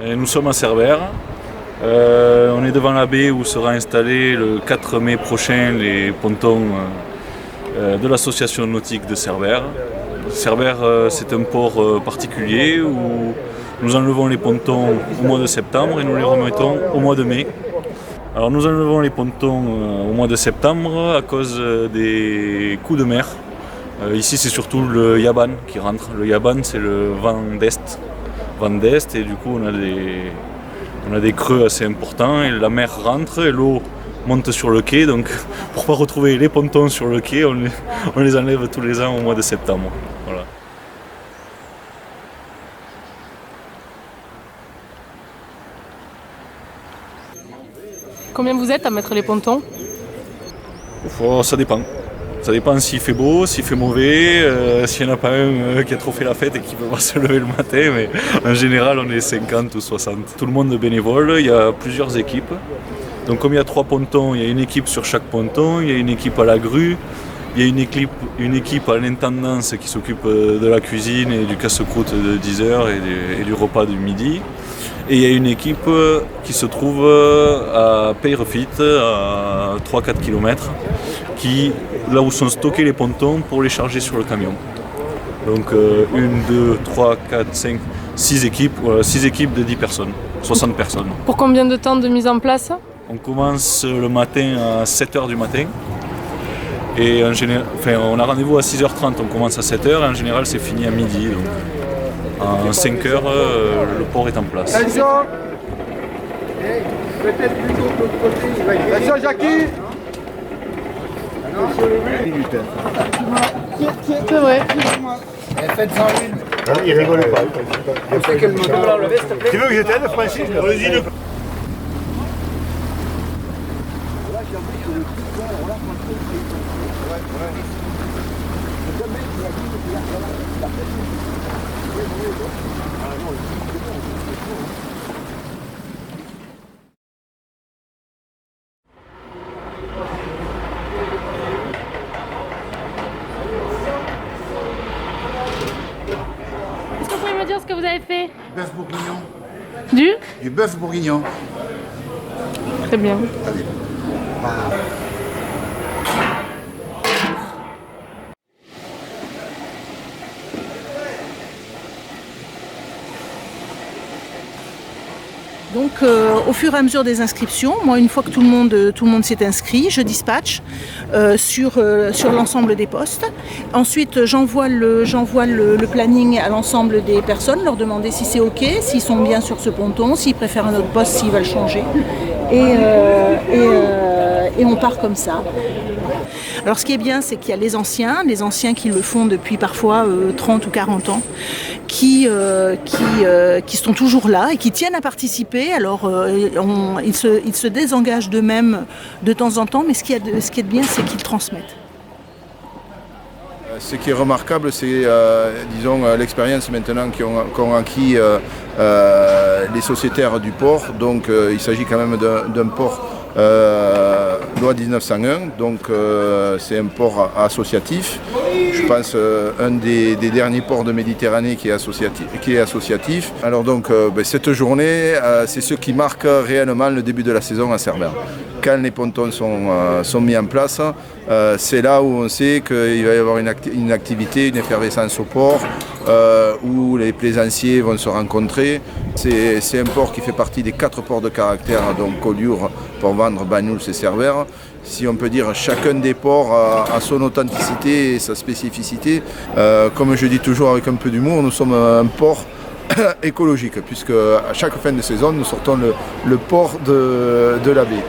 Et nous sommes à Cerbère. On est devant la baie où sera installé le 4 mai prochain les pontons de l'association nautique de Cerbère. Cerbère, c'est un port particulier où nous enlevons les pontons au mois de septembre et nous les remettons au mois de mai. Alors nous enlevons les pontons au mois de septembre à cause des coups de mer. Ici c'est surtout le Yaban qui rentre. Le Yaban c'est le vent d'est. Et du coup on a des creux assez importants et la mer rentre et l'eau monte sur le quai. Donc pour ne pas retrouver les pontons sur le quai, on les enlève tous les ans au mois de septembre. Voilà. Combien vous êtes à mettre les pontons? Ça dépend. Ça dépend s'il fait beau, s'il fait mauvais, s'il n'y en a pas un qui a trop fait la fête et qui ne peut pas se lever le matin. Mais en général, on est 50 ou 60. Tout le monde est bénévole, il y a plusieurs équipes. Donc comme il y a 3 pontons, il y a une équipe sur chaque ponton, il y a une équipe à la grue, il y a une équipe à l'intendance qui s'occupe de la cuisine et du casse-croûte de 10h et du repas du midi. Et il y a une équipe qui se trouve à Peyrefit, à 3-4 km, là où sont stockés les pontons pour les charger sur le camion. Donc 1, 2, 3, 4, 5, 6 équipes, 6 équipes de 10 personnes, 60 personnes. Pour combien de temps de mise en place? On commence le matin à 7h du matin. Et en général, on a rendez-vous à 6h30, on commence à 7h et en général c'est fini à midi. Donc en 5h, le port est en place. Attention. Peut-être plutôt de l'autre côté. Attention Jackie. C'est vrai. Faites 101. Il rigole pas. Tu veux que je t'aide, Francis? Vas-y. Est-ce que vous pouvez me dire ce que vous avez fait? Bœuf bourguignon. Du Bœuf bourguignon. Très bien. Allez. Donc au fur et à mesure des inscriptions, moi une fois que tout le monde s'est inscrit, je dispatche sur l'ensemble des postes. Ensuite j'envoie le planning à l'ensemble des personnes, leur demander si c'est ok, s'ils sont bien sur ce ponton, s'ils préfèrent un autre poste, s'ils veulent changer. Et on part comme ça. Alors ce qui est bien, c'est qu'il y a les anciens qui le font depuis parfois 30 ou 40 ans, qui sont toujours là et qui tiennent à participer. Alors ils se désengagent d'eux-mêmes de temps en temps, mais ce qui est bien, c'est qu'ils transmettent. Ce qui est remarquable, c'est l'expérience maintenant qu'ont acquis les sociétaires du port. Donc il s'agit quand même d'un port loi 1901, donc c'est un port associatif. Je pense un des derniers ports de Méditerranée qui est associatif. Alors donc cette journée, c'est ce qui marque réellement le début de la saison à Cerbère. Quand les pontons sont mis en place, c'est là où on sait qu'il va y avoir une activité, une effervescence au port, où les plaisanciers vont se rencontrer. C'est un port qui fait partie des 4 ports de caractère, donc Collioure, Port-Vendre, Banyuls et Cerbère. Si on peut dire, chacun des ports a son authenticité et sa spécificité. Comme je dis toujours avec un peu d'humour, nous sommes un port écologique, puisque à chaque fin de saison, nous sortons le port de la baie.